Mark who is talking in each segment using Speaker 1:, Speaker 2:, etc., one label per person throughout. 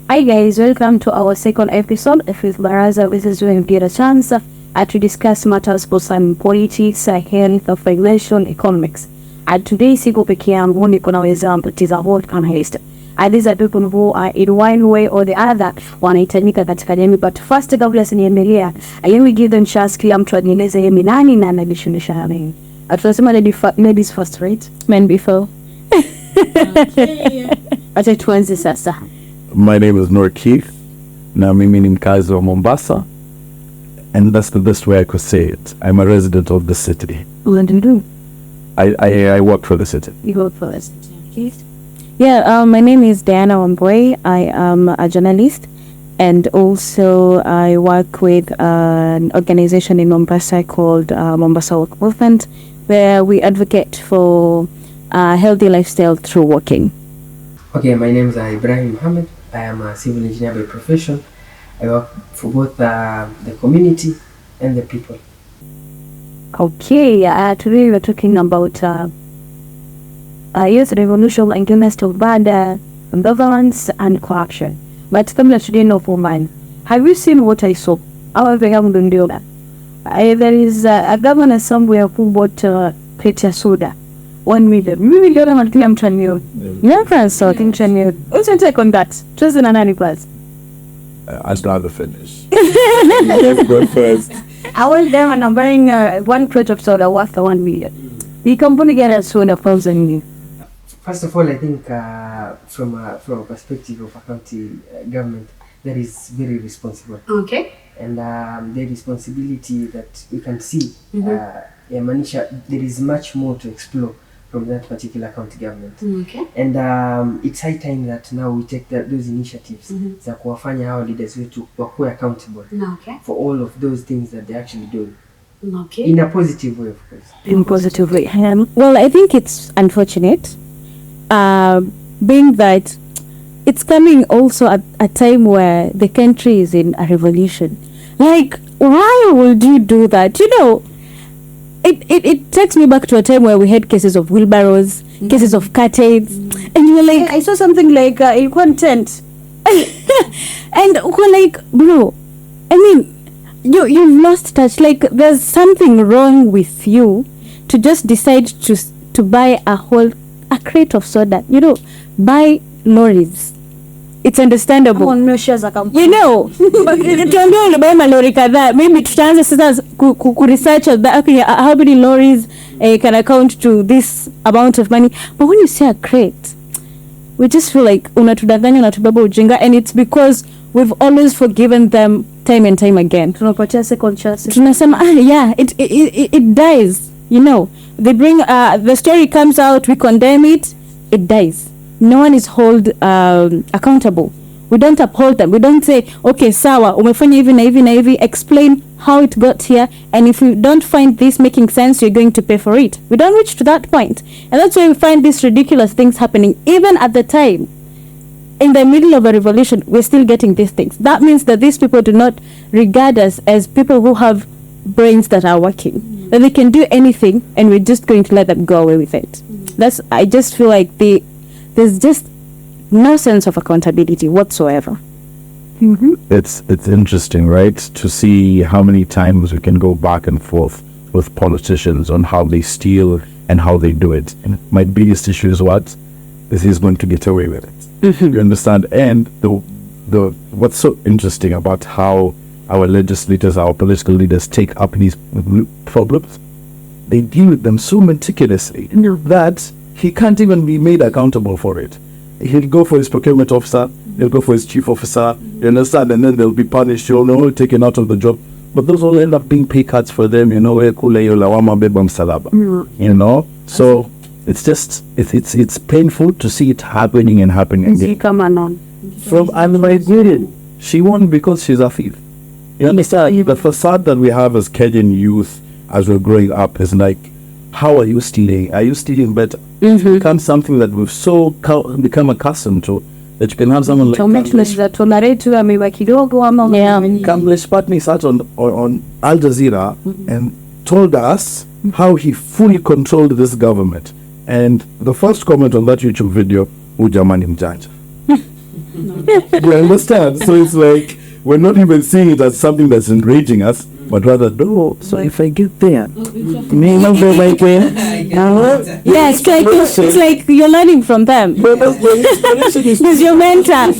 Speaker 1: Hi guys, welcome to our second episode with Baraza. This is where we get a chance to discuss matters concerning politics, health, financial, economics. And today siko peke yangu niko na wenzangu tiza what can haste. And these are people who are in one way or the other wanahitajika katika jamii. But first kabla siniendelea, I will give them chance kila mtu anieleze yeye ni nani na anajishughulisha nini. Atusema ladies first, right? Men before. Acha tuanze sasa.
Speaker 2: My name is Noor Keith. Na mimi ni mkazi wa Mombasa. And that's the best way I could say it. I'm a resident of the city.
Speaker 1: What do you do?
Speaker 2: I work for the city.
Speaker 1: You work for the city.
Speaker 3: Yeah, my name is Diana Wambui. I am a journalist. And also I work with an organization in Mombasa called Mombasa Resident, where we advocate for a healthy lifestyle through walking.
Speaker 4: Okay, my name is Ibrahim Abdulkadir. I am a civil engineer by profession. I work for both the community and the people.
Speaker 1: Okay, today we're talking about youth revolution against bad governance and corruption. But kabla today no for mine. Have you seen what I saw? However, I haven't done that. There is a governor somewhere who bought Peter soda. 1 million. Mimi ndio na kila mtu anio.
Speaker 3: Never saw
Speaker 1: I think Chanio. What's your take on that? Just in another class.
Speaker 2: I'd rather finish. Let's go first.
Speaker 1: I was there and I'm buying 1 crate of soda worth 1 million. The company get a soda from you.
Speaker 4: First of all, I think from a perspective of a county government, that is very responsible.
Speaker 1: Okay.
Speaker 4: And the responsibility that we can see, Manisha, there is much more to explore from that particular county government.
Speaker 1: Okay.
Speaker 4: And it's high time that now we take those initiatives za kuwafanya our leaders wetu wakuwe accountable for all of those things that they actually do.
Speaker 1: Okay.
Speaker 4: In a positive way, of course.
Speaker 1: In positive way.
Speaker 3: Well, I think it's unfortunate, being that it's coming also at a time where the country is in a revolution. Like, why would you do that? You know, it takes me back to a time where we had cases of wheelbarrows, cases of cartades, and you were like,
Speaker 1: I saw something like in content.
Speaker 3: and we're like, bro, I mean, you've lost touch. Like, there's something wrong with you to just decide to buy a crate of soda. You know, buy lorries. It's understandable.
Speaker 1: You
Speaker 3: know, tuambie ulibai malori kadhaa. Maybe tutaanza sasa ku-research okay, how many lorries can account to this amount of money. But when you say a crate, we just feel like unatudanganya, unatubeba ujinga, and it's because we've always forgiven them time and time again.
Speaker 1: Tunapatia second chance.
Speaker 3: Tunasema yeah, it dies. You know, they bring the story comes out, we condemn it, it dies. No one is held accountable. We don't uphold them. We don't say, okay, sawa, umefanya hivi na hivi na hivi, explain how it got here, and if you don't find this making sense, you're going to pay for it. We don't reach to that point. And that's why we find these ridiculous things happening. Even at the time, in the middle of a revolution, we're still getting these things. That means that these people do not regard us as people who have brains that are working, that they can do anything, and we're just going to let them go away with it. I just feel like there's just no sense of accountability whatsoever.
Speaker 2: It's interesting, right? To see how many times we can go back and forth with politicians on how they steal and how they do it. And my biggest issue is what? This is going to get away with it. You understand? And the what's so interesting about how our legislators, our political leaders take up these problems, they deal with them so meticulously that he can't even be made accountable for it. He'll go for his procurement officer, he'll go for his chief officer, you understand, and then they'll be punished, you'll know, taken out of the job. But those will end up being pay cuts for them, you know, you know. So it's just, it's painful to see it happening and happening again. From Nigerian, she won because she's a thief. You understand? The facade that we have as Kenyan youth as we're growing up is like, how are you stealing? Are you stealing better? It's become something that we've so become accustomed to, that you can have someone like Kamlesh Patni sat on Al Jazeera and told us how he fully controlled this government. And the first comment on that YouTube video, Ujamani Mjanja. You understand? So it's like we're not even seeing it as something that's enraging us, but rather, oh, so if I get there, me not be my queen.
Speaker 3: Yeah, it's like you're learning from them. He's your mentor.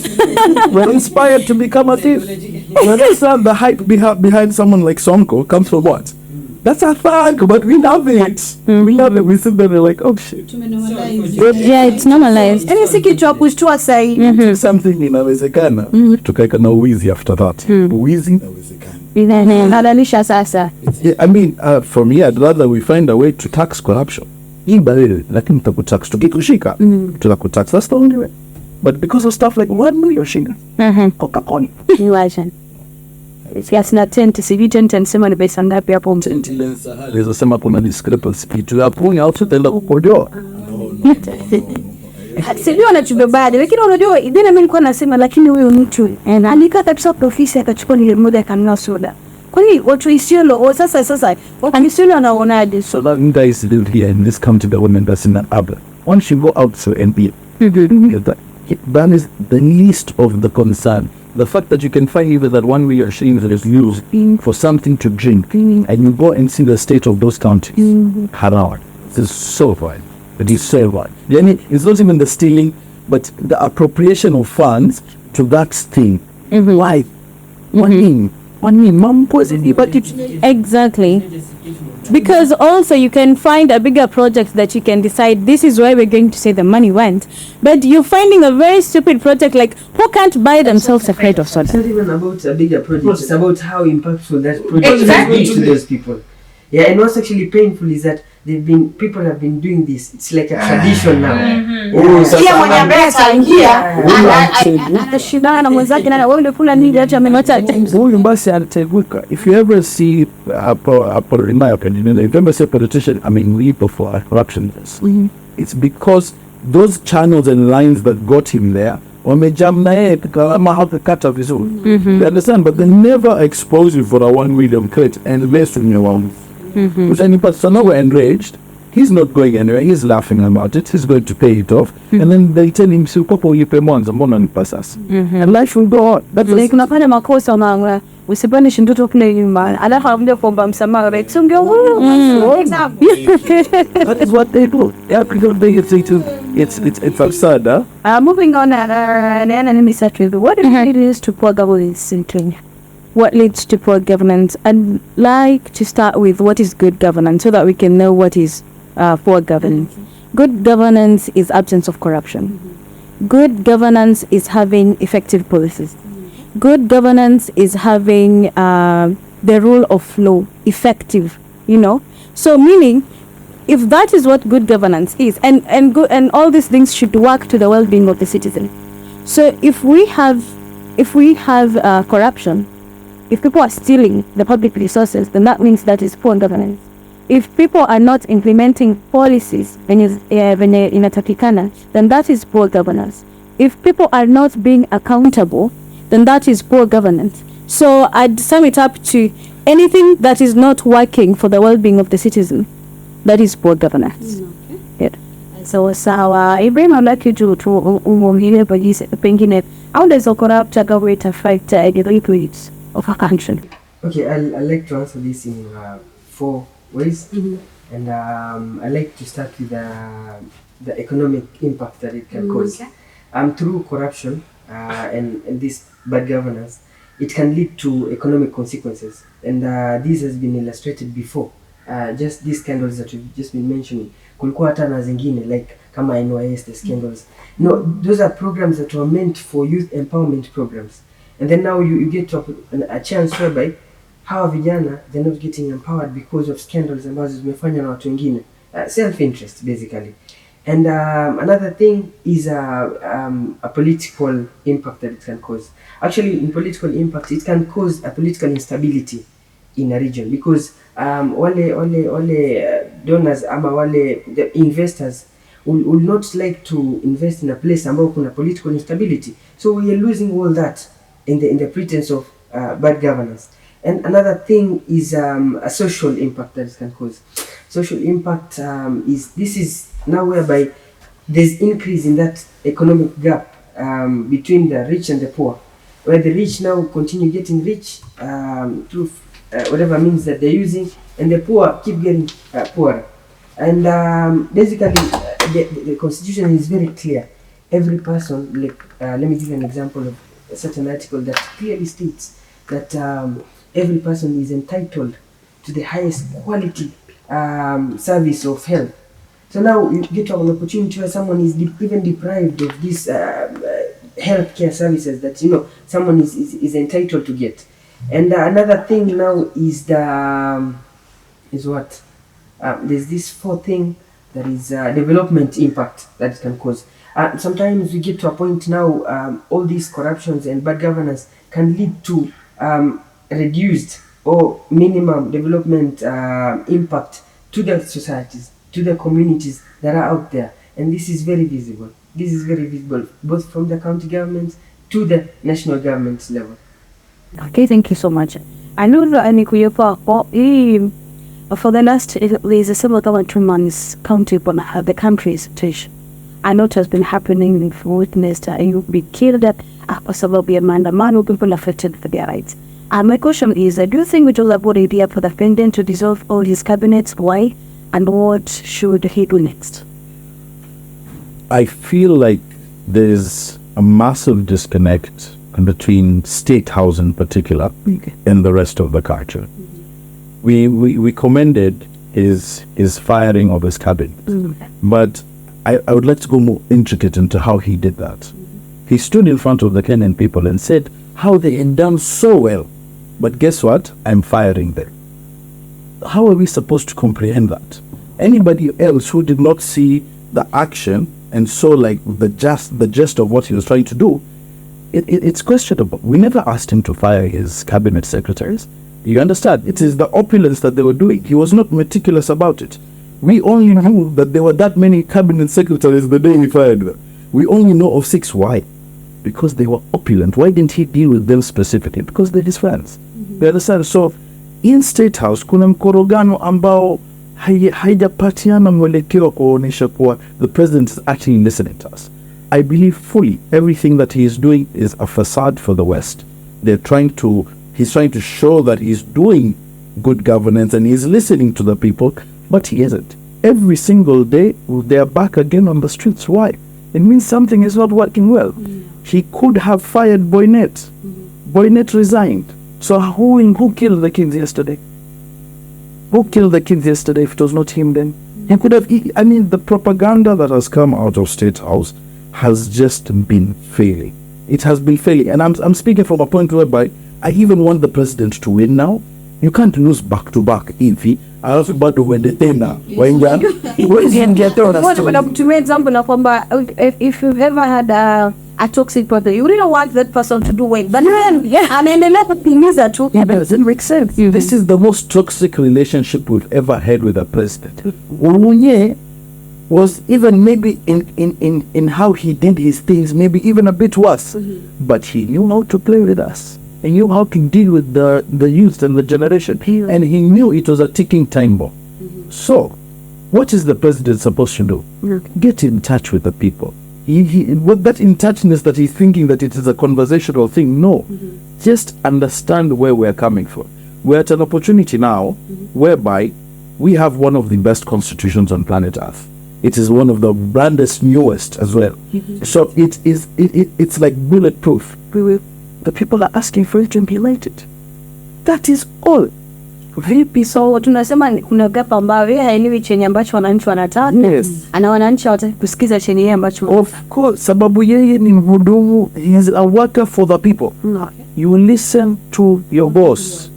Speaker 2: We're inspired to become a thief. You understand? The hype behind someone like Sonko comes from what? That's a thug, but we love it. We love it. We sit there and like, oh shit.
Speaker 3: Yeah, it's normalized.
Speaker 1: Any sikichwa kushtua sahi.
Speaker 2: Something inawezekana. Tukaeka na wizi after that. Wizi inawezekana.
Speaker 1: Halalisha sasa.
Speaker 2: Yeah, I mean, for me, I'd rather we find a way to tax corruption. Lakini tutakutax. Tukikushika, tutakutax. That's the only way. But because of stuff like 1 million shilling, Coca-Cola.
Speaker 1: Imagine. Yes, na tent, sijui tent nisema ni pesa ngapi hapo.
Speaker 2: Tent ile sema kuna discrepancy. Kitu hapo ni auto tenda kukojoa.
Speaker 1: Sijui wanachubebadi, lakini unajua idena mimi nilikuwa nasema lakini huyo mtu alikaa kabisa kwa ofisi akachukua ile moja akanunua soda. Kwa hiyo watu Isiolo sasa Isiolo wanaonaje?
Speaker 2: So that guys live here in this county government that's in the urban. Once you go out to NP, that is the least of the concern. The fact that you can find even that 1 million shillings that is used for something to drink, and you go and see the state of those counties, Harawat, this is so bad. It is so bad. It's not even the stealing, but the appropriation of funds to that thing. Why? What mean? Mom was in the
Speaker 3: Exactly. Because also you can find a bigger project that you can decide this is where we're going to say the money went. But you're finding a very stupid project like who can't buy themselves a crate of soda?
Speaker 4: It's not even about a bigger project. It's about how impactful that project has been to those people. Yeah, and what's actually painful is that people have been doing this. It's like a tradition now.
Speaker 1: Kila mwenye ambaye ataingia anashindana na mwenzake na wewe ndio kula nini hata amenota.
Speaker 2: Huyu basi atavuka. If you ever see in my opinion, if you ever see a politician, leap for corruption, it's because those channels and lines that got him there wamejam na yeye kama hakukata vizuri. You understand? But they never expose you for a 1 million crate and less in your own. Which any person were enraged, he's not going anywhere, he's laughing about it, he's going to pay it off, and then they tell him, so popo yipe mwanza mbona nipasas. And life will go on.
Speaker 1: That's like unafanya makosa unaangalia usipanishi ndoto kule nyuma alafu amde kuomba msamaha right so
Speaker 2: that is what they do. Yeah, because it's absurd.
Speaker 1: Moving on and let me start with what it is to poor governance in Kenya. What leads to poor governance? I'd like to start with what is good governance so that we can know what is poor governance. Good governance is absence of corruption. Good governance is having effective policies. Good governance is having the rule of law effective, So meaning, if that is what good governance is, and all these things should work to the well-being of the citizen. So if we have corruption, if people are stealing the public resources, then that means that is poor governance. If people are not implementing policies when inatakikana, then that is poor governance. If people are not being accountable, then that is poor governance. So I'd sum it up to anything that is not working for the well-being of the citizen, that is poor governance. Yeah. So Ibrahim, I'd like you to pengine, how does a corrupt government affect the liquids of a country?
Speaker 4: Okay, I'd like to answer this in 4 ways. And I'd like to start with the economic impact that it can cause. Through corruption and this bad governance, it can lead to economic consequences. And this has been illustrated before. Just these scandals that we've just been mentioning. Kulikuwa hata na zingine like kama NYS, the scandals. No, those are programs that were meant for youth empowerment programs. And then now you get to a chance whereby hawa vijana, they're not getting empowered because of scandals ambazo zimefanywa na watu wengine. Self-interest, basically. And another thing is a political impact that it can cause. Actually, in political impact, it can cause a political instability in a region because wale donors ama wale the investors will not like to invest in a place ambao kuna political instability. So we are losing all that in the pretense of bad governance. And another thing is a social impact that it can cause. Social impact is now whereby there's increase in that economic gap between the rich and the poor, where the rich now continue getting rich through whatever means that they're using, and the poor keep getting poorer. And basically, the constitution is very clear. Every person, like, let me give you an example of a certain article that clearly states that every person is entitled to the highest quality service of health. So now you get an opportunity where someone is even deprived of these healthcare services that someone is entitled to get. And another thing now is what there's this fourth thing that is development impact that it can cause. Sometimes we get to a point now, all these corruptions and bad governance can lead to reduced or minimum development impact to the societies, to the communities that are out there. And this is very visible. This is very visible, both from the county governments to the national government level.
Speaker 1: Okay, thank you so much. I know that for the last at least several 2 months, county the country situation. I know it has been happening. We've witnessed you be killed at possibly a maandamano, people affected for their rights. My question is, do you think it was a good idea for the president to dissolve all his cabinets? Why? And what should he do next?
Speaker 2: I feel like there's a massive disconnect between State House in particular and the rest of the culture. We commended his firing of his cabinet, but I would like to go more intricate into how he did that. He stood in front of the Kenyan people and said how they had done so well, but guess what? I'm firing them. How are we supposed to comprehend that? Anybody else who did not see the action and saw like the gist of what he was trying to do, it's questionable. We never asked him to fire his cabinet secretaries. You understand? It is the opulence that they were doing. He was not meticulous about it. We only knew that there were that many cabinet secretaries the day he fired them. We only know of 6. Why? Because they were opulent. Why didn't he deal with them specifically? Because they're his friends. You understand? So in State House kuna mkorogano ambao haijapatiana mwelekeo kuonesha kuwa the president is actually listening to us. I believe fully everything that he is doing is a facade for the West. He's trying to show that he's doing good governance and he's listening to the people, but he isn't. Every single day they are back again on the streets. Why? It means something is not working well. He could have fired Boynet. Boynet resigned. So who killed the kids yesterday? Who killed the kids yesterday if it was not him then? He could have, the propaganda that has come out of State House has just been failing. It has been failing. And I'm speaking from a point whereby I even want the president to win now. You can't lose back to back. If I also about to win the thing now.
Speaker 1: If you've ever had a toxic partner, you really don't want that person to do well. But and then let thing is that too. Doesn't make sense.
Speaker 2: This is the most toxic relationship we've ever had with a president. Was even maybe in how he did his things, maybe even a bit worse. But he knew how to play with us. He knew how to deal with the youth and the generation. And he knew it was a ticking time bomb. So, what is the president supposed to do? Get in touch with the people. What that in touchness that he's thinking that it is a conversational thing, no. Just understand where we're coming from. We're at an opportunity now whereby we have one of the best constitutions on planet Earth. It is one of the brandest, newest as well. So it's like bulletproof. The people are asking for it to implement it. That is all.
Speaker 1: Vipi? So tunasema kuna gap ambayo haelewi chenye ambacho wananchi wanataka.
Speaker 2: Yes.
Speaker 1: Ana wananchi hawataki kusikiza chenye yeye ambacho.
Speaker 2: Of course, sababu yeye ni mhudumu, he is a worker for the people. You listen to your boss.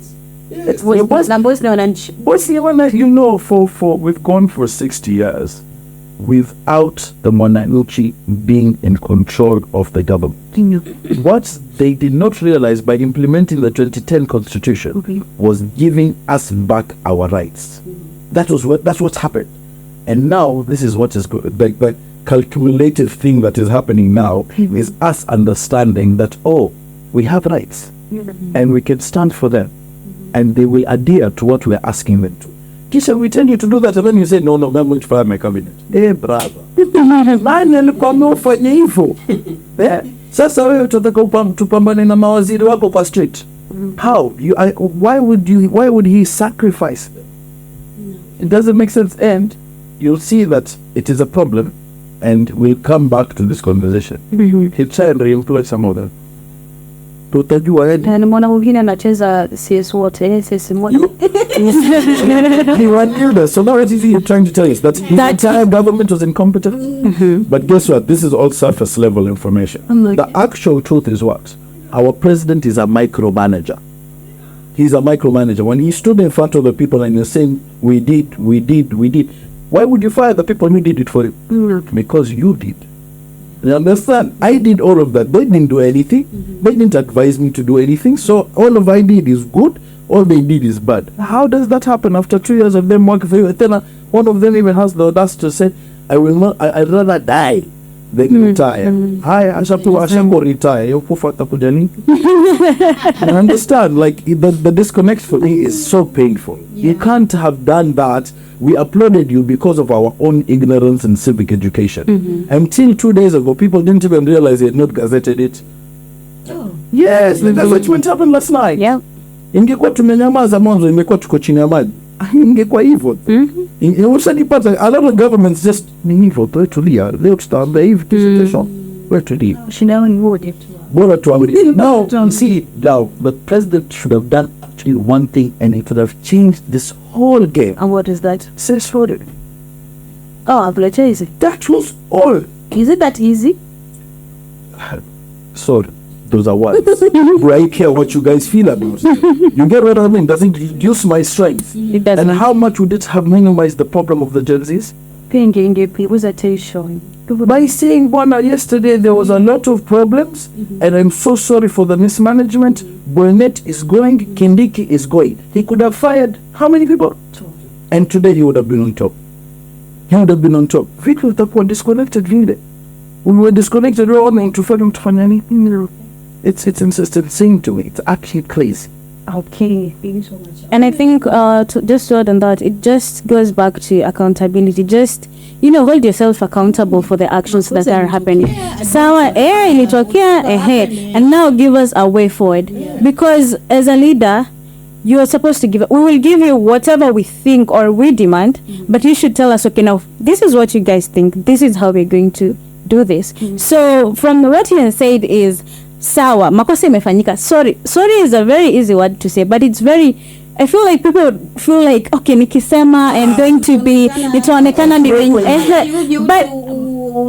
Speaker 1: Yes. Your boss na boss na wananchi.
Speaker 2: Boss ni wana, we've gone for 60 years without the monarchy being in control of the government. What they did not realize by implementing the 2010 constitution was giving us back our rights. That's what's happened. And now this is what is good. The calculative thing that is happening now is us understanding that, we have rights and we can stand for them and they will adhere to what we're asking them to. Kisha we tell you to do that and then you say no, I'm going to fire my cabinet. Brother. Nani alikuambia ufanye hivyo? Sasa wewe utataka tupambane na mawaziri wako kwa street. How? Why would he sacrifice them? It doesn't make sense, and you'll see that it is a problem, and we'll come back to this conversation. He'll try and re-employ some of them. Tutajua
Speaker 1: na mwana mwingine anacheza CS wote CS moja.
Speaker 2: So now what is he trying to tell us? That his entire government was incompetent? But guess what? This is all surface level information. The actual truth is what? Our president is a micromanager. He's a micromanager. When he stood in front of the people and he's saying, we did. Why would you fire the people who did it for you? Because you did. You understand? I did all of that. They didn't do anything. They didn't advise me to do anything. So all of I did is good. All they did is bad. How does that happen after 2 years of them working for you? Then one of them even has the audacity to say, I'd rather die than retire. I shall go retire. You understand? Like the disconnect for me is so painful. You can't have done that. We applauded you because of our own ignorance and civic education. Until 2 days ago, people didn't even realize they had not gazetted it. Yes, that's what happened last night.
Speaker 1: Yeah.
Speaker 2: Ingekuwa tumenyamaza mwanzo, imekuwa tuko chini ya maji. Ingekuwa hivyo. Usanipata, a lot of governments just ni hivyo, tulia, leo tutaambia hivi kesho. We're tulia.
Speaker 1: Shida ni wote.
Speaker 2: Bora tuambie. Now, see, now, the president should have done actually one thing, and it would have changed this whole game.
Speaker 1: And what is that?
Speaker 2: Says for it.
Speaker 1: Oh, apologize.
Speaker 2: That was all.
Speaker 1: Is it that easy?
Speaker 2: So, those are words. But I care what you guys feel about it. You get what I mean? Doesn't reduce my strength.
Speaker 1: It doesn't.
Speaker 2: And how much would it have minimized the problem of the Gen Zs?
Speaker 1: Was a tension.
Speaker 2: By saying, yesterday there was a lot of problems, and I'm so sorry for the mismanagement. Burnett is going, Kindiki is going. He could have fired how many people? And today he would have been on top. He would have been on top. People that were disconnected, really. We were disconnected, we were all into freedom to find anything. It's insistent saying to me, it's actually crazy.
Speaker 1: Okay, thank you so much.
Speaker 3: And I think just to add on that, it just goes back to accountability. Just, hold yourself accountable for the actions that are happening. Sawa, ilitokea, and now give us a way forward. Because as a leader, you are supposed to we will give you whatever we think or we demand, but you should tell us, okay, now, this is what you guys think. This is how we're going to do this. So from what you have said is, sawa, makosa imefanyika. Sorry is a very easy word to say, but it's very, I feel like people feel like, okay, nikisema I'm going to be, nitaonekana but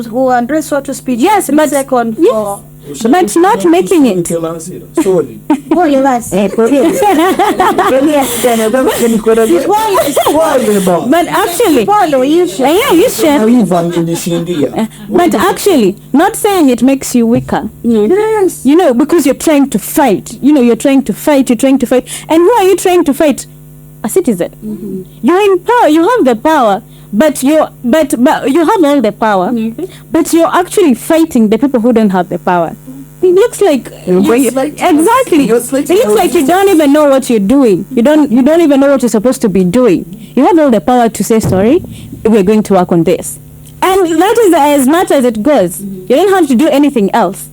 Speaker 1: who address so to speak.
Speaker 3: Yes, but second, yes, but not making it. But actually, but actually, not saying it makes you weaker. Yes. Because you're trying to fight. You're trying to fight. And who are you trying to fight? A citizen. You're in power. You have the power. But you have all the power, but you're actually fighting the people who don't have the power. It looks like exactly. It looks like you don't even know what you're doing. You don't even know what you're supposed to be doing. You have all the power to say sorry. We're going to work on this, and that is as much as it goes. You don't have to do anything else.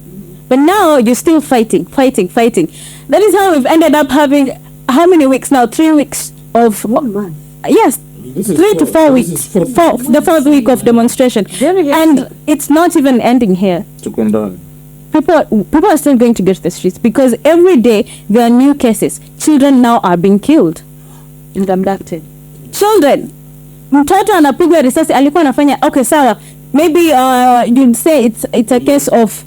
Speaker 3: But now you're still fighting. That is how we've ended up having how many weeks now? 3 weeks of 1 month. Yes. 3 to 4 weeks, the 4th week of demonstration, and it's not even ending here. People are still going to get to the streets because every day there are new cases. Children now are being killed and abducted. Children, mtoto anapigwa risasi alikuwa anafanya okay, sawa, maybe you'd say it's a case of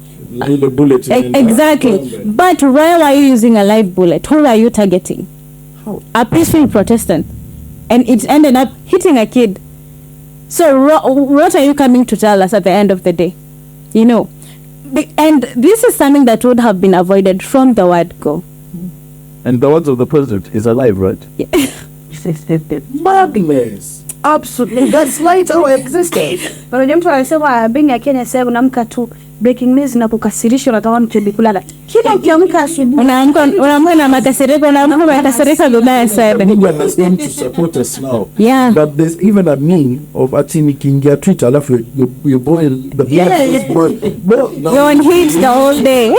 Speaker 2: bullet.
Speaker 3: Exactly, but why are you using a live bullet? Who are you targeting? A peaceful Protestant. And it ended up hitting a kid. So what are you coming to tell us at the end of the day? And this is something that would have been avoided from the word go.
Speaker 2: And the words of the president is alive, right?
Speaker 3: Yeah.
Speaker 2: Madness. Absolutely. That's light our existence.
Speaker 1: But mtu anasema bengi ya Kenya sasa unamka tu breaking news na kukasirisha na kama mtu kulala. Kila ukiamka asubuhi
Speaker 3: unaamka na makasiriko, unaamka makasiriko vibaya sana.
Speaker 2: People understand to support us now.
Speaker 3: Yeah.
Speaker 2: But there's even a meme of Atini Kingia Twitter, alafu you boil the
Speaker 3: You're on heat the whole day.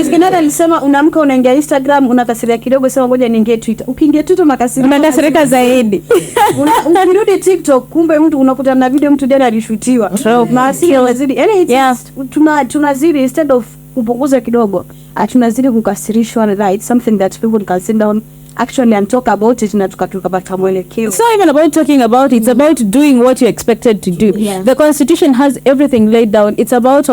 Speaker 1: Kinada alisema unaamka unaingia Instagram unakasiria kidogo, sema ngoja niingie Twitter. Ukiingia Twitter
Speaker 3: unakasirika zaidi.
Speaker 1: Unarudi TikTok, kumbe mtu unakuta na video mtu jana alishutiwa. Maasi yazidi. Yani tunazidi instead of kupunguza kidogo, tunazidi kukasirishwa, and it's something that people can sit down actually and talk about it na tukapata mwelekeo.
Speaker 3: It's not even about talking about it, it's about doing what you're expected to do.
Speaker 1: Yeah.
Speaker 3: The constitution has everything laid down. It's about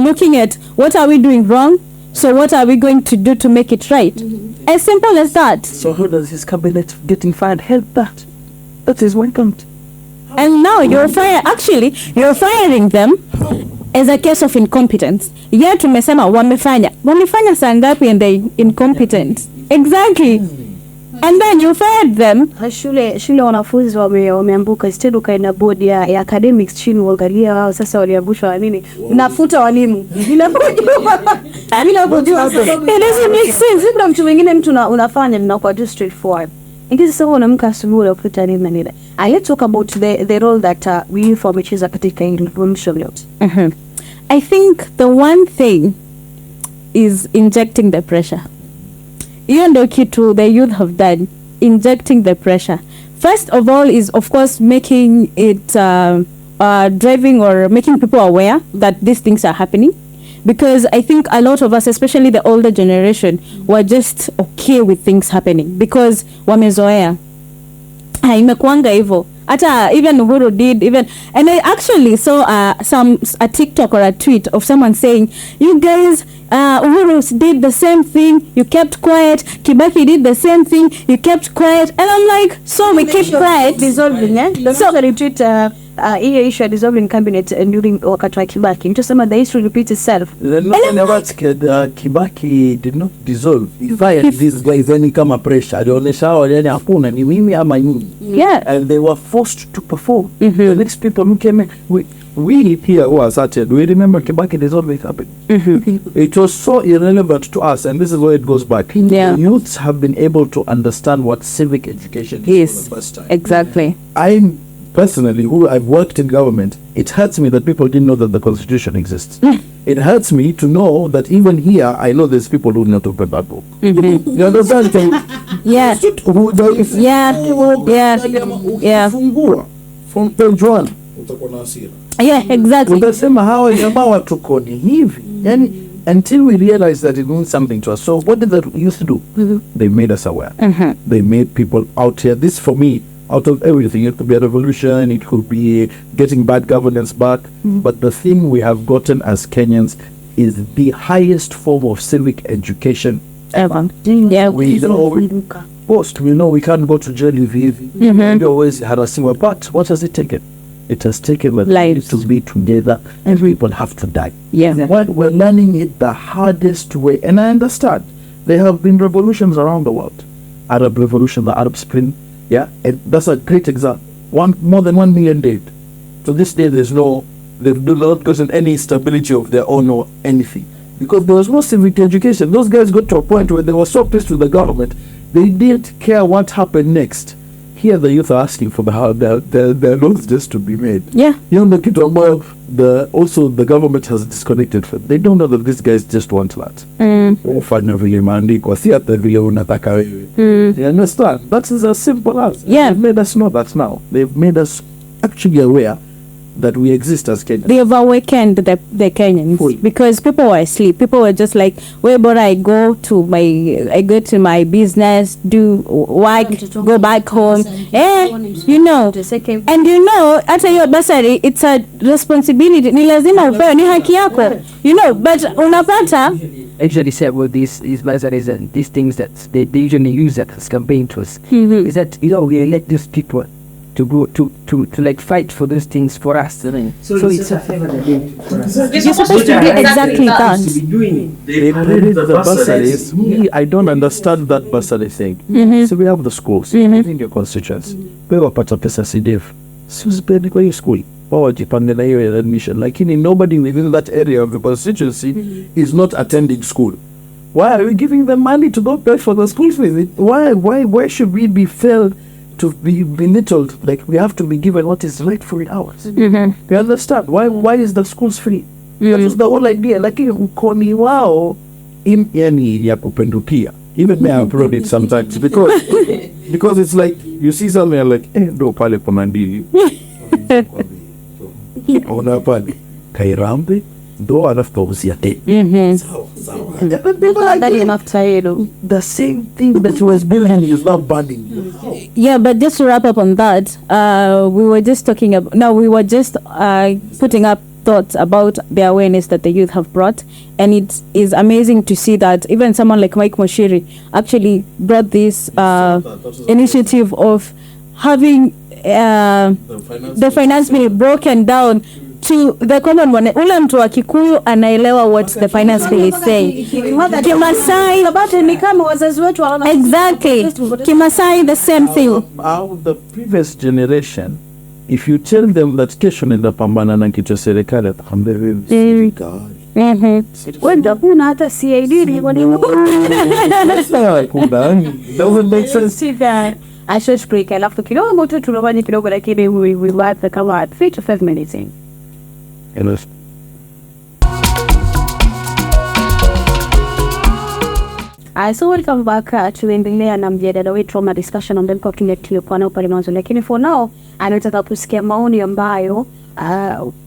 Speaker 3: looking at what are we doing wrong, so what are we going to do to make it right. As simple as that.
Speaker 2: So how does his cabinet getting fired help that? That is welcomed.
Speaker 3: And now you're firing them as a case of incompetence. Yet tumesema wamefanya saa ngapi and they incompetent. Exactly. And then you fired them.
Speaker 1: Shule wanafunzi wameambuka, instead ukaenda board ya academics chini uangalia wao sasa waliambushwa nini. Unafuta walimu. Bila kujua. It doesn't make sense. Sasa mtu mwingine unafanya na kwa just straightforward. Ingezi sasa unaamka asubuhi unafuta nini na nini. Let's talk about the role that we youth wamecheza katika information yote.
Speaker 3: I think the one thing is injecting the pressure. Hiyo ndio kitu the youth have done, injecting the pressure. First of all is of course making it driving or making people aware that these things are happening, because I think a lot of us, especially the older generation, were just okay with things happening because wamezoea. Imekuanga hivyo. Hata even Uhuru did and I actually saw a TikTok or a tweet of someone saying, you guys, Uhuru did the same thing, you kept quiet. Kibaki did the same thing, you kept quiet. And I'm like, so we keep quiet.
Speaker 1: Dissolving, so the retreat hiyo issue ya dissolving cabinet during wakati wa Kibaki. Nitasema the history repeats itself.
Speaker 2: Kibaki did not dissolve. He fired these guys any kama pressure. Alionyesha wale hakuna ni mimi ama nyinyi.
Speaker 3: Yeah.
Speaker 2: And they were forced to perform. The next people who came in, we here who are started, we remember Kibaki dissolving happened. It was so irrelevant to us, and this is where it goes back.
Speaker 3: Yeah.
Speaker 2: Youths have been able to understand what civic education is for the first time.
Speaker 3: Exactly.
Speaker 2: I'm personally, who I've worked in government, it hurts me that people didn't know that the constitution exists. It hurts me to know that even here, I know there's people who not open that book. You understand?
Speaker 3: Yeah. Yeah.
Speaker 2: From page 1.
Speaker 3: Yeah, exactly.
Speaker 2: Utasema hawa jamaa watuko ni hivi. Yani, until we realize that it means something to us. So what did the youth do? They made us aware. They made people out here. This for me, out of everything, it could be a revolution, it could be getting bad governance back. But the thing we have gotten as Kenyans is the highest form of civic education
Speaker 3: ever. Yeah.
Speaker 2: We know we can't go to jail if we always harassing, but what has it taken? It has taken the lives to be together, and people have to die.
Speaker 3: Yeah.
Speaker 2: What we're learning it the hardest way, and I understand there have been revolutions around the world. Arab Revolution, the Arab Spring, yeah, and that's a great example. More than 1 million dead. To this day, they've not gotten any stability of their own or anything, because there was no civic education. Those guys got to a point where they were so pissed with the government, they didn't care what happened next. Here the youth are asking for their laws just to be made.
Speaker 3: Yeah.
Speaker 2: You know, also the government has disconnected from. They don't know that these guys just want that. You understand? That is as simple as.
Speaker 3: Yeah.
Speaker 2: They've made us know that now. They've made us actually aware that we exist as Kenyans.
Speaker 3: They have awakened the Kenyans. Fully. Because people were asleep. People were just like, wherever I go to my business, do work, go back home. You know. And you know, after your bursary, it's a responsibility. Ni lazima upewe, ni haki yako. You know, but unapata.
Speaker 5: Actually said with these bursaries and these things that they usually use that as campaign tools. Is that, you know, we elect these people to go to like fight for those things for us. So it's a favor they're doing for us.
Speaker 3: You're supposed to do exactly that.
Speaker 2: They created the bursaries. I don't understand that bursary thing. So we have the schools in your constituents. We wapata pesa CDF. Si usipende kwa hiyo school. wajipande na hiyo admission, lakini nobody within that area of the constituency is not attending school. Why are we giving them money to go pay for the school fees? Why should we be felt to be belittled? Like we have to be given what is rightfully ours. You understand? Why is the schools free? That is the whole idea. Lakini ukoni wao yani ya kupendukia. Even me I applaud it sometimes because it's like you see something like ndo pale kwa mbili. Ona pale Kairambe ndo alafu usiate.
Speaker 3: The
Speaker 2: same thing that was building is not burning.
Speaker 3: Yeah, but just to wrap up on that, we were just talking about, no, we were just putting up thoughts about the awareness that the youth have brought, and it is amazing to see that even someone like Mike Moshiri actually brought this initiative of having the finance bill broken down to the common one. Ule mtu wa Kikuyu anaelewa what the finance bill is saying. Kimasai
Speaker 1: ni kama wazazi wetu wana
Speaker 3: exactly. Kimasai the same thing.
Speaker 2: The previous generation, if you tell them that kesho nenda pambana na kitu serikali atakwambia wewe
Speaker 1: wenda kuna hata CID ni
Speaker 2: doesn't make sense.
Speaker 1: I should break alafu kidogo tu tunafanya kidogo, lakini we like kama 3 to 5 minutes in. So welcome back. Tuendelea na mjadala wetu trauma discussion ambayo tulikuwa nao pale mwanzo, lakini for now anataka kusikia maoni ambayo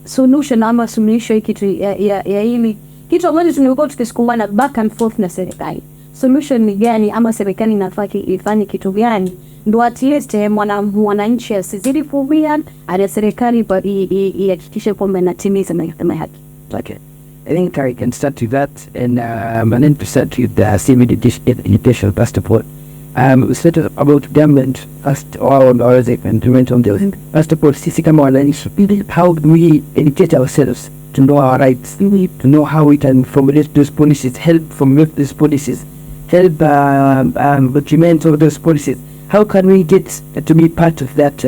Speaker 1: solution ama suluhisho kitu ya hili kitu ambacho tumekuwa tukisukumana back and forth na serikali. Solution ni gani ama serikali inafaa ifanye kitu gani ndo at least mwananchi asizidi kuumia, ana serikali ihakikishe kwamba inatimiza mahitaji yake.
Speaker 5: Okay. I think I can start with that, and then to start with the civil education first of all. We started about government first, or the implement of the first of all, sisi kama wananchi, how do we educate ourselves to know our rights, to know how we can formulate those policies, help formulate those policies, help document all those policies. How can we get to be part of that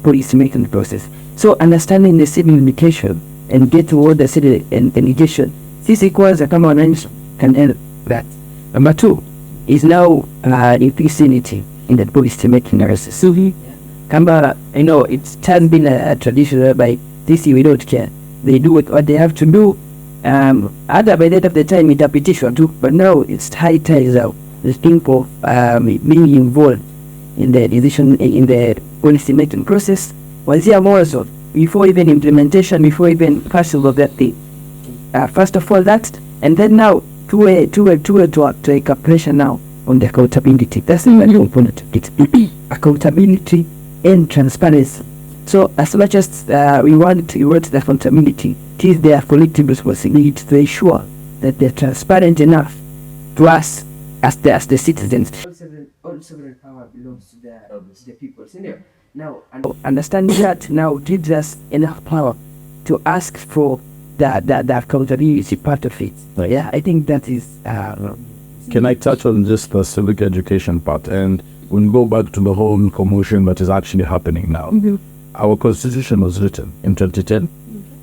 Speaker 5: policy making process? So understanding the civil education and get toward the civil education, sisi kwanza kama wananchi can help that. Number 2 is now efficiency in the policy making process. So kama it's been a tradition whereby this we don't care. They do what they have to do. Other by that of the time it's a petition too, but now it's high time now. The people being involved in the decision in the policy making process was here more so before even implementation, before even passing of that thing. First of all that, and then now to a calculation now on the accountability. That's the very component of it. Accountability and transparency. So as much as we want the accountability, it is their collective responsibility to ensure that they're transparent enough to us as the citizens.
Speaker 4: All sovereign power belongs to the people. Now,
Speaker 5: understanding that now gives us enough power to ask for the accountability part of it. Yeah, I think that is.
Speaker 2: Can I touch on just the civic education part, and we'll go back to the whole commotion that is actually happening now. Our constitution was written in 2010,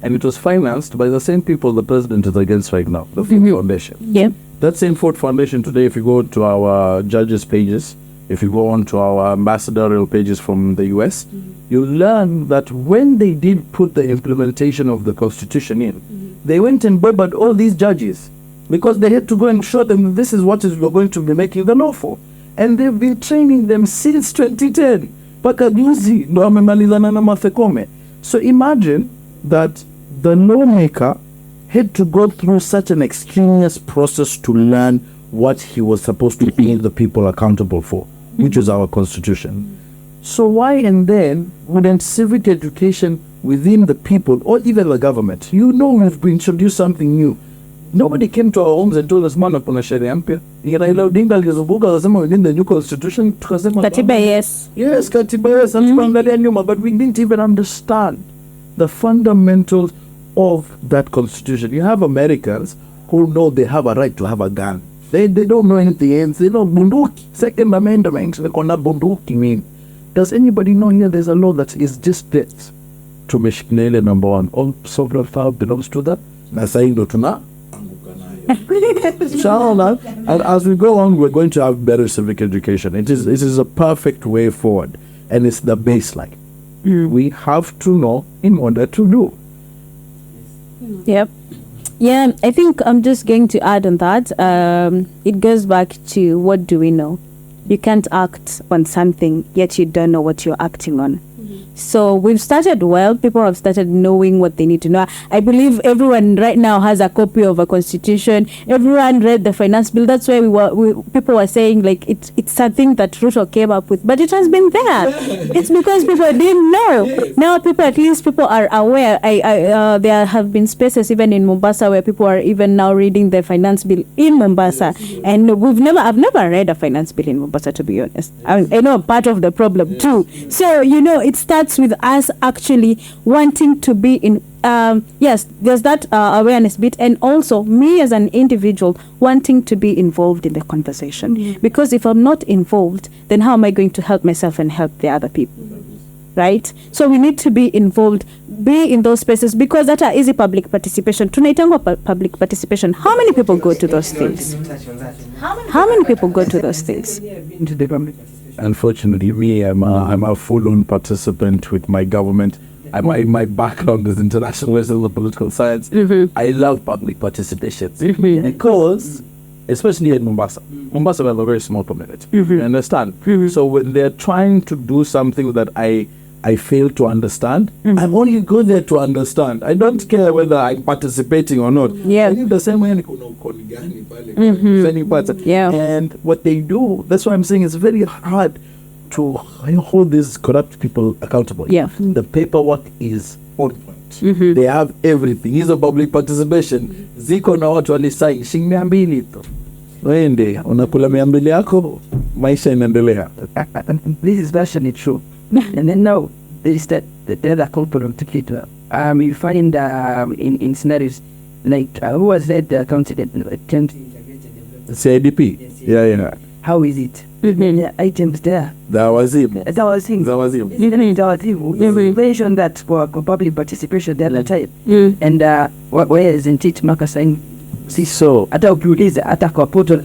Speaker 2: and it was financed by the same people the president is against right now, the Ford Foundation.
Speaker 3: Yeah.
Speaker 2: That same Ford Foundation today, if you go to our judges' pages, if you go on to our ambassadorial pages from the US, you'll learn that when they did put the implementation of the constitution in, they went and burbled all these judges because they had to go and show them this is what we're going to be making the law for. And they've been training them since 2010. Paka juzi ndo amemalizana na Mathekome. So imagine that the lawmaker had to go through such an extraneous process to learn what he was supposed to be the people accountable for, which is our constitution. So why and then wouldn't civic education within the people or even the government, we've introduced something new. Nobody came to our homes and told us, man, kuna sheria mpya. Raila Odinga alizunguka akasema within the new constitution, tukasema
Speaker 3: Katiba, yes.
Speaker 2: Yes, katiba, yes, tukaangalia nyuma, but we didn't even understand the fundamentals of that constitution. You have Americans who know they have a right to have a gun. They don't know anything else. They know bunduki. Second Amendment, they call that bunduki mean. Does anybody know here there's a law that is just this? tumeshikilia ile number one. All sovereign power belongs to the na sasa ndo tuna inshallah. And as we go on, we're going to have better civic education. It is a perfect way forward, and it's the baseline. We have to know in order to do.
Speaker 3: Yep. Yeah, I think I'm just going to add on that. It goes back to, what do we know? You can't act on something yet you don't know what you're acting on. So we've started well. People have started knowing what they need to know. I believe everyone right now has a copy of a constitution. Everyone read the finance bill. That's why people were saying like it's something that Ruto came up with, but it has been there. It's because people didn't know. Now people are aware. There have been spaces even in Mombasa where people are even now reading the finance bill in Mombasa, and I've never read a finance bill in Mombasa, to be honest. I know part of the problem too. So it starts with us actually wanting to be in. Yes, there's that awareness bit, and also me as an individual wanting to be involved in the conversation. Because if I'm not involved, then how am I going to help myself and help the other people? Right? So we need to be involved, be in those spaces, because that are easy public participation. Tunaitangwa public participation. How many people go to those things? How many people go to those things?
Speaker 5: Into the public.
Speaker 2: Unfortunately, me, I'm a full-on participant with my government. My background is international and political science. I love public participation because, especially in Mombasa, we have a very small community. You understand? So when they're trying to do something that I fail to understand, I'm only good there to understand. I don't care whether I'm participating or not.
Speaker 3: Yeah.
Speaker 2: I think the same way. And what they do, that's why I'm saying it's very hard to hold these corrupt people accountable.
Speaker 3: Yeah.
Speaker 2: The paperwork is on point. They have everything. It's a public participation. Ziko na watu walisai shilingi 200 tu. Wende unakula 200 yako, maisha inaendelea.
Speaker 5: This is actually true. And then now there is that the other component to it. You find in scenarios like who was that counted
Speaker 2: CIDP. Yeah.
Speaker 5: How is it? Yeah, items there.
Speaker 2: That was him.
Speaker 5: That was him. We mentioned that for public participation the other time. And where isn't it? Marcus saying, see, so hata ukiuliza hata kwa portal.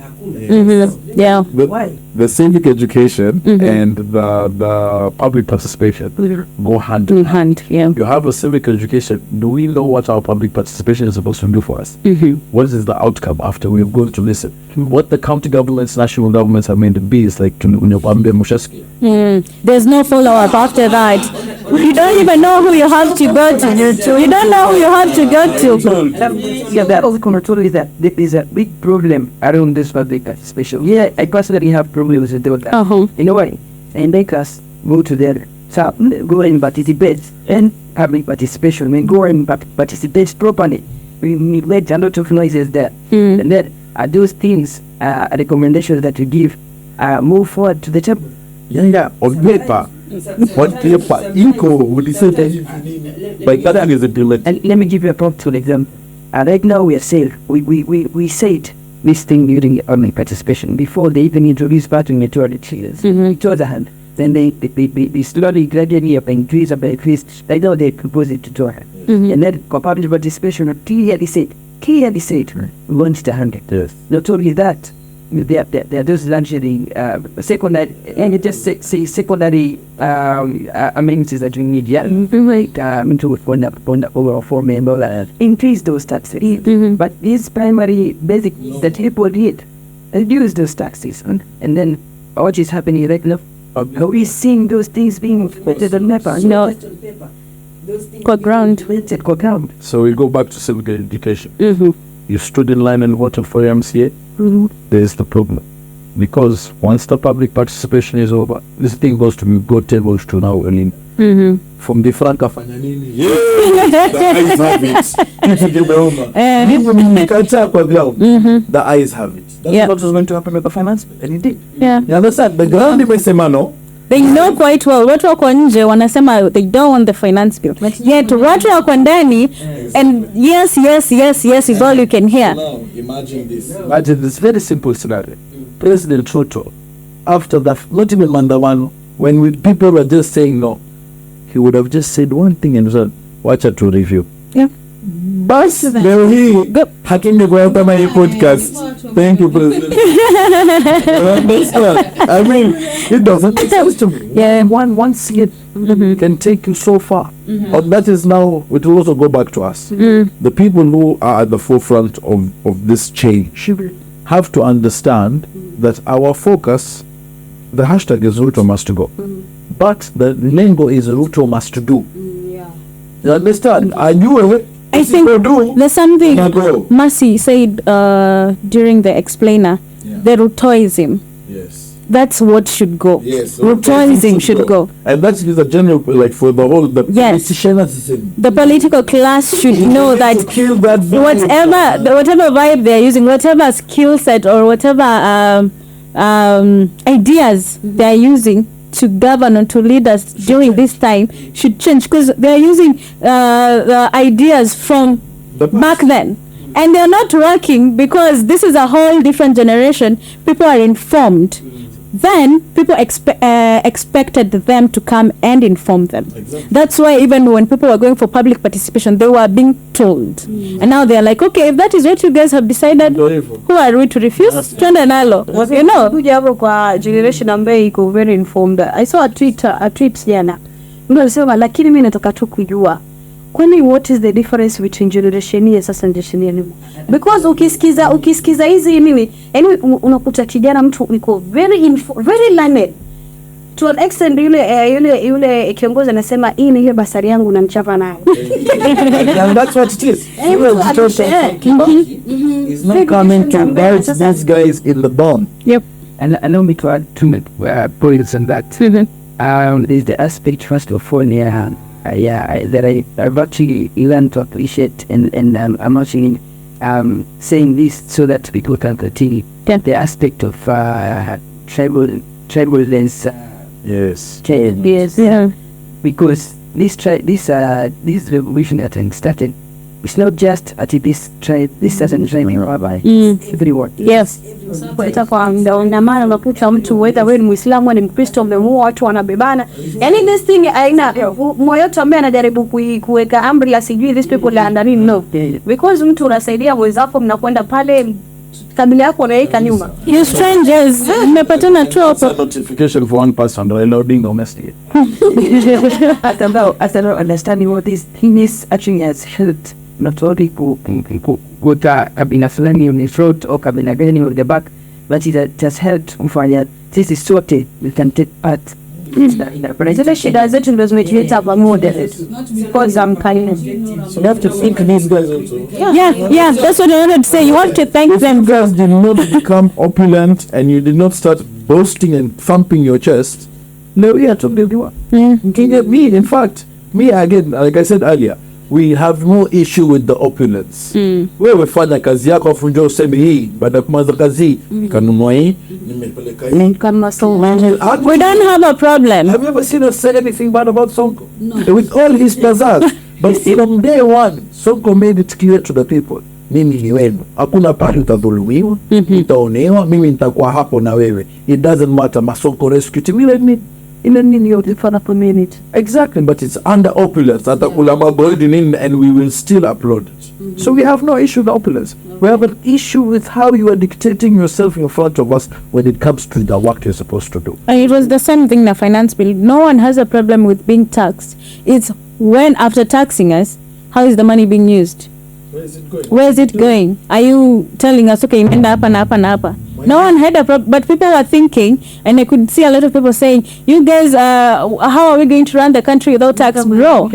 Speaker 3: Yeah.
Speaker 5: Why?
Speaker 2: The civic education and the public participation go hand in
Speaker 3: hand. Yeah.
Speaker 2: You have a civic education. Do we know what our public participation is supposed to do for us? What is the outcome after we've gone to listen? What the county governments, national governments have made it be is like
Speaker 3: there's no follow-up after that. You don't even know who you have to go to. You don't know who you have to go to.
Speaker 5: Yeah, that also totally that there is a big problem around this public participation. Yeah, I personally have problems with that. You know why? And make us go to there. So go and participate and public participation. I mean, go and participate properly. We made a lot of noises there. And then those things, recommendations that you give, move forward to the table.
Speaker 2: Yeah. On paper. What paper? Inco would you say? But that is a delay.
Speaker 5: And let me give you a practical example. Right now we are saying we said this thing during online participation before they even introduced voting majority. To other hand, then they slowly gradually increase. Right now they propose it to 200. And then public participation clearly said we want it 100.
Speaker 2: Yes.
Speaker 5: Not only that, there are those luxury secondary, and you just say secondary amenities that we need. Yeah, to fund up overall for member, increase those taxes. But these primary basic that people need, reduce those taxes, and then what is happening right now? Are we seeing those things being put on paper?
Speaker 3: No. Ground.
Speaker 2: So we go back to civic education. You stood in line and voted for your MCA. There's the problem. Because once the public participation is over, this thing goes to go tables to now. I mean, from the front of the eyes have it. That's what was going to happen with the finance. And it did.
Speaker 3: Yeah.
Speaker 2: You understand? The ground imesema
Speaker 3: They know quite well. Watu wako nje wanasema they don't want the finance bill. Yet watu wako ndani and yes is all you can hear.
Speaker 2: Now, imagine this very simple scenario. President Ruto, after that, not even Mandawano, when people were just saying no, he would have just said one thing and said, wacha tu review.
Speaker 3: Yeah.
Speaker 2: Bas leo hii
Speaker 3: Go.
Speaker 2: hatungekuwa kama hii podcast. Thank you president. I mean, it doesn't make sense to me.
Speaker 3: Yeah.
Speaker 2: One seed can take you so far. And that is now, it will also go back to us. The people who are at the forefront of this change have to understand that our focus, the hashtag is Ruto must go. But the lingo is Ruto must do. You understand?
Speaker 3: I think there's something
Speaker 2: Yeah, go.
Speaker 3: Mercy said during the explainer, the Rutoism.
Speaker 2: Yes.
Speaker 3: That's what should go.
Speaker 2: Yes.
Speaker 3: Rutoism should go.
Speaker 2: And that is a general, like for the whole, the
Speaker 3: Yes.
Speaker 2: politicianism.
Speaker 3: The political class should know that
Speaker 2: Kill that
Speaker 3: whatever vibe they're using, whatever skill set or whatever ideas they're using to govern or to lead us during this time should change, because they're using the ideas from
Speaker 2: The past.
Speaker 3: back then, and they're not working because this is a whole different generation. People are informed. Then people expected them to come and inform them.
Speaker 2: Exactly.
Speaker 3: That's why even when people were going for public participation, they were being told. And now they're like, okay, if that is what you guys have decided, who are we to refuse? Twende nalo. You know?
Speaker 1: Kuja hapo kwa generation ambayo iko very informed. I saw a tweet jana. Mtu alisema lakini mimi nataka tu kujua kwani what is the difference between generation hii sasa na generation hii? Because ukisikiza hizi nini, yani unakuta kijana mtu niko very learned to an extent, yule kiongozi anasema hii ni ile basari yangu na nichapa nayo.
Speaker 2: And that's what it is. He's not coming to embarrass these guys in the bomb.
Speaker 3: Yep.
Speaker 5: And allow me to add two points on that. There's the aspect first of all, that I've actually learned to appreciate, and I'm actually saying this so that people can continue. The aspect of tribalness.
Speaker 2: Yes.
Speaker 3: Yes. Yeah.
Speaker 5: Because this revolution that started, it's not just at this certain tribe in Rabbi. Everyone.
Speaker 3: Yes.
Speaker 1: Kuita kwa maana unakuta mtu whether wewe ni Muislamu ni Mkristo, mmemuoa watu wanabebana. Yani this thing aina moyo yote ambaye anajaribu kuweka amri la sijui these people are under no. Because mtu unasaidia mwenzako, mnakwenda pale kabila yako unaweka nyuma.
Speaker 3: You strangers, mmepatana tu hapo.
Speaker 2: Notification for one person reloading domestic.
Speaker 5: As I don't understand what this thing is actually has helped not only kuta kabila fulani on the front or kabila gani on the back, but it has helped kufanya this is sorted, we can take part.
Speaker 1: Zile shida zetu ndio zimetuleta pamoja. Because I'm kind of
Speaker 2: So you have to think these guys also.
Speaker 3: Yeah, that's what I wanted to say. You want to thank them,
Speaker 2: You
Speaker 3: girl.
Speaker 2: guys did not become opulent and you did not start boasting and thumping your chest. No, we are talking about. Me, in fact, me again, like I said earlier, we have no issue with the opulence. Wewe fanya kazi yako afu njoo useme hii baada ya kumaliza kazi kanunua hii nimepeleka hii.
Speaker 1: kama so
Speaker 3: We don't have a problem.
Speaker 2: Have you ever seen us say anything bad about Sonko? No. With all his pizzazz. But from day one, Sonko made it clear to the people. Mimi ni wenu. Hakuna pahali utadhulumiwa, utaonewa, mimi nitakuwa hapo na wewe. It doesn't matter, Masonko rescue team. Ile nini yote fana for minute. Exactly, but it's under opulence. Atakula mabredi nini and we will still upload it. So we have no issue with opulence. We have an issue with how you are dictating yourself in front of us when it comes to the work you're supposed to do.
Speaker 3: And it was the same thing in the finance bill. No one has a problem with being taxed. It's when after taxing us, how is the money being used?
Speaker 2: Where is it going?
Speaker 3: Where is it going? Are you telling us, okay, imeenda hapa na hapa na hapa? No one had a problem, but people are thinking, and I could see a lot of people saying, you guys, how are we going to run the country without tax? Bro.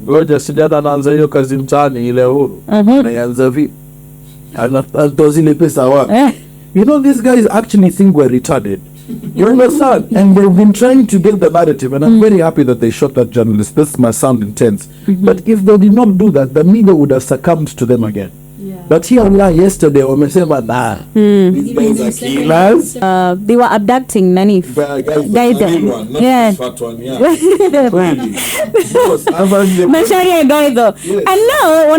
Speaker 2: Ngoja sijana anaanza hiyo kazi mtaani ile huru. Anaanza vipi? Anatoa zile pesa wapi? You know, these guys actually think we're retarded. You understand? And they've been trying to build the narrative, and I'm very happy that they shot that journalist. This might sound intense. But if they did not do that, the media would have succumbed to them again. But here we are yesterday, wamesema these guys are killers.
Speaker 3: They were abducting Nanif. Guys, yeah. And now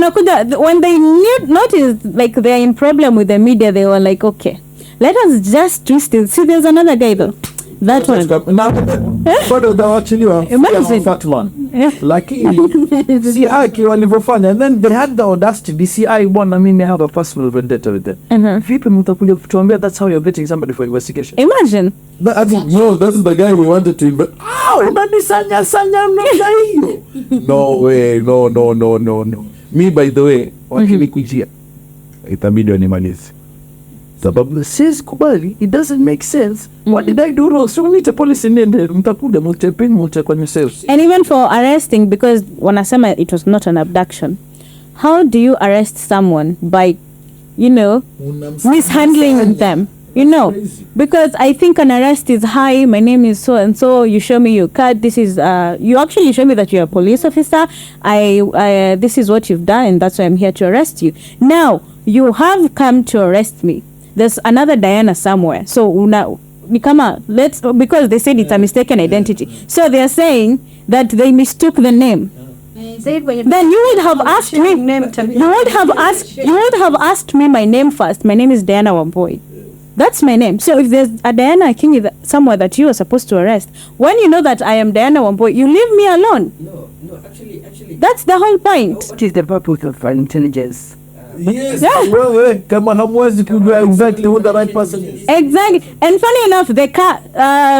Speaker 3: when they noticed like they're in problem with the media, they were like, okay, let us just twist it. See, there's another guy though. That one.
Speaker 2: Bado utawachiliwa
Speaker 3: Imagine.
Speaker 2: Fatman.
Speaker 3: Yeah.
Speaker 2: Lakini CI walivyofanya, and then they had the audacity. DCI bwana, mimi have a personal vendetta with them. Vipi mtakuja kutuambia that's how you're getting somebody for investigation?
Speaker 3: Imagine.
Speaker 2: I think, no, that's the guy we wanted to invest. Unanisanya namna hiyo. No way, no. Me, by the way, wakinikujia itabidi wanimalize. Sababu says kubali, it doesn't make sense. What did I do wrong? So we need a policy nende mtakuja mtapeni kwa yourselves.
Speaker 3: And even for arresting, because wanasema it was not an abduction. How do you arrest someone by, mishandling them? Because I think an arrest is, hi, my name is so and so, you show me your card, this is you actually show me that you're a police officer, I this is what you've done, and that's why I'm here to arrest you. Now you have come to arrest me, there's another Diana somewhere, so because they said it's a mistaken identity, so they're saying that they mistook the name. Then you would have asked me. You would have asked me my name first. My name is Diana Wambui. That's my name. So if there's a Diana King somewhere that you are supposed to arrest, when you know that I am Diana Wambui, you leave me alone.
Speaker 5: No, actually.
Speaker 3: That's the whole point.
Speaker 5: What is the purpose of intelligence?
Speaker 2: Yes.
Speaker 3: Yeah.
Speaker 2: Well, kama hamwezi kujua exactly who the right person is.
Speaker 3: Exactly. And funny enough, the car,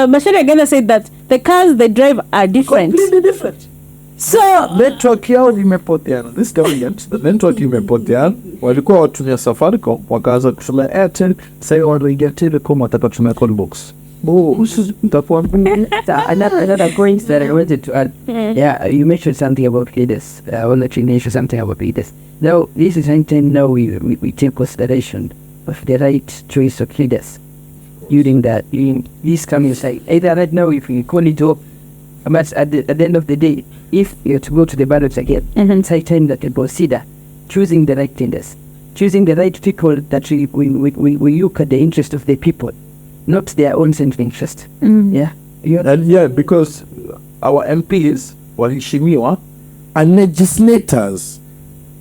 Speaker 3: Mashari again said that the cars they drive are different.
Speaker 2: Completely different.
Speaker 3: So
Speaker 2: network yao imepoteana. This government, the network imepoteana. Walikuwa watumia Safaricom, wakaanza kutumia Airtel, sasa wanaingia Telecom watakatumia call box.
Speaker 5: Another point that I wanted to add. Yeah, you mentioned something about leaders. I want to mention something about leaders. Now, this is something now we take consideration of the right choice of leaders. During this coming side, either right now if we call it up, but at the end of the day, if you're to go to the ballot again, it's high time that you consider choosing the right leaders, choosing the right people that we look at the interest of the people, not their own self-interest. Yeah.
Speaker 2: Because our MPs, waheshimiwa, are legislators.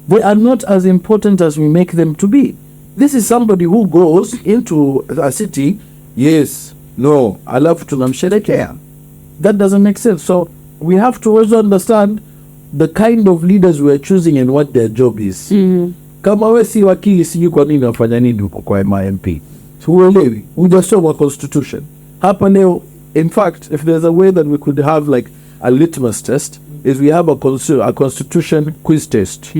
Speaker 2: They are not as important as we make them to be. This is somebody who goes into a city, yes, no, alafu tunamsherekea. That doesn't make sense. So we have to also understand the kind of leaders we're choosing and what their job is. Kama we si wakili, sijui kwa nini wafanya nini huko kwa MIMP. So uelewi, hujasoma constitution. Hapa leo, in fact, if there's a way that we could have like a litmus test, is we have a constitution quiz test.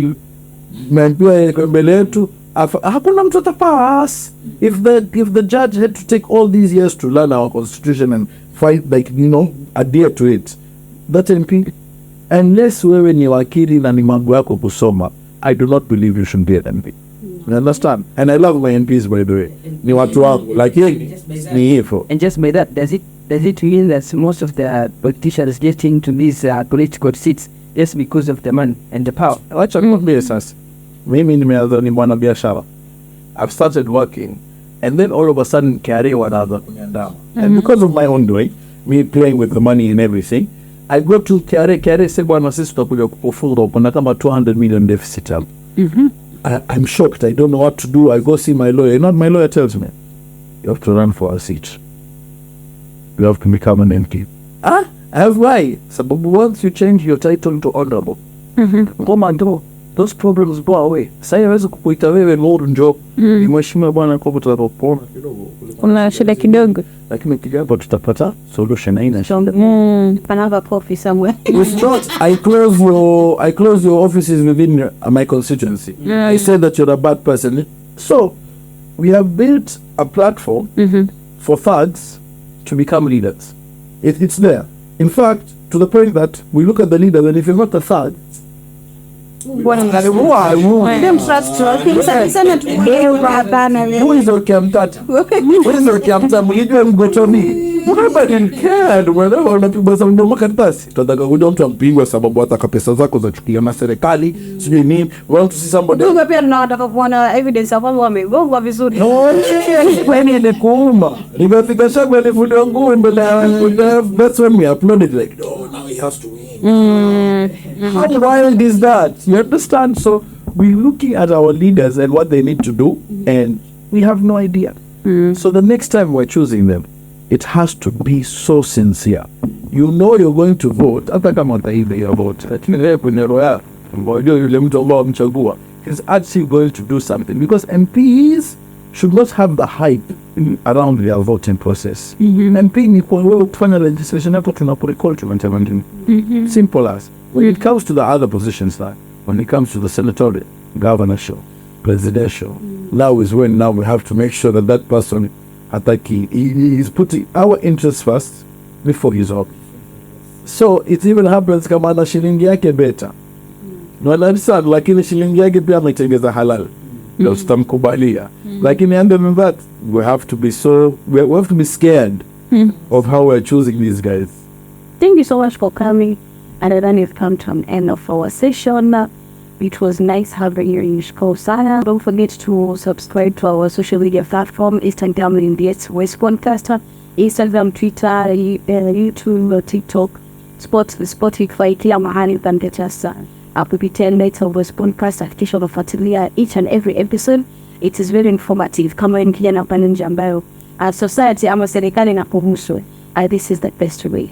Speaker 2: Meambiwa mbele yetu, hakuna mtu atapass. If the judge had to take all these years to learn our constitution and fight, adhere to it, that MP, unless wewe ni wakili na ni mambo yako kusoma, I do not believe you should be an MP. You understand? And I love my MPs, by the way. Ni watu wangu, like ni hivyo.
Speaker 5: And just by that, does it mean that most of the politicians get into these political seats just because of the money and the power?
Speaker 2: Wacha nikwambie sasa. Mimi nimeanza ni mwana biashara. I've started working, and then all of a sudden KRA wanaanza kuniandama. And because of my own doing, me playing with the money and everything, I go to KRA say bwana sisi tutakuja kufunga upana kama 200 million deficit hapo. I'm shocked. I don't know what to do. I go see my lawyer. Not my lawyer tells me, you have to run for a seat. You have to become an MP. I have why? Sababu once you change your title to honorable, those problems go away. Sasa yaweza kukuita wewe Noor njoo. Ni mheshimiwa bwana kwa tutapona kidogo.
Speaker 3: Kuna shida kidogo.
Speaker 2: Lakini kidogo tutapata solution aina.
Speaker 1: Another coffee somewhere.
Speaker 2: It's not. I close your offices within my constituency. I said that you're a bad person. So we have built a platform for thugs to become leaders. It's there. In fact, to the point that we look at the leader, and if you're not a thug, tunataka kuja mtu ampigwe sababu ataka pesa zako za chukia na serikali sijui nini. Want to see somebody
Speaker 1: pia tunataka kuona evidence hapo wamegongwa vizuri.
Speaker 2: When ni kuuma nimefika shamba ni video ngumu mbele ya that's when we upload it like no now he has to win. How wild is that? You understand? So we're looking at our leaders and what they need to do, and we have no idea. So the next time we're choosing them, it has to be so sincere. You know you're going to vote. Hata kama utaiba ya vote, lakini wewe kwenye roho yako ngoja yule mtu ambao mchagua is actually going to do something, because MPs should not have the hype around their voting process. MP ni kwa wewe kufanya legislation yako tunaporecall to 2017. Simple as. When it comes to the other positions, like when it comes to the senatorial, governorship, presidential, now is when now we have to make sure that that person he is putting our interests first before his own. So it even happens kama ana shilingi yake better. No, I understand, lakini shilingi yake pia anaitengeza halal. Ndio tutamkubalia. Lakini under that, we have to be scared of how we're choosing these guys.
Speaker 1: Thank you so much for coming. And then we've come to an end of our session. It was nice having you in Sana. Don't forget to subscribe to our social media platform, Instagram in the West Podcast, Instagram, Twitter, YouTube, TikTok, Spotify, kila mahali utanipata sana. Kupitia later West Podcast, hakikisha unafuatilia each and every episode. It is very informative. Kama ni kijana hapa nje ambayo society ama serikali inakuhusu, this is the best way.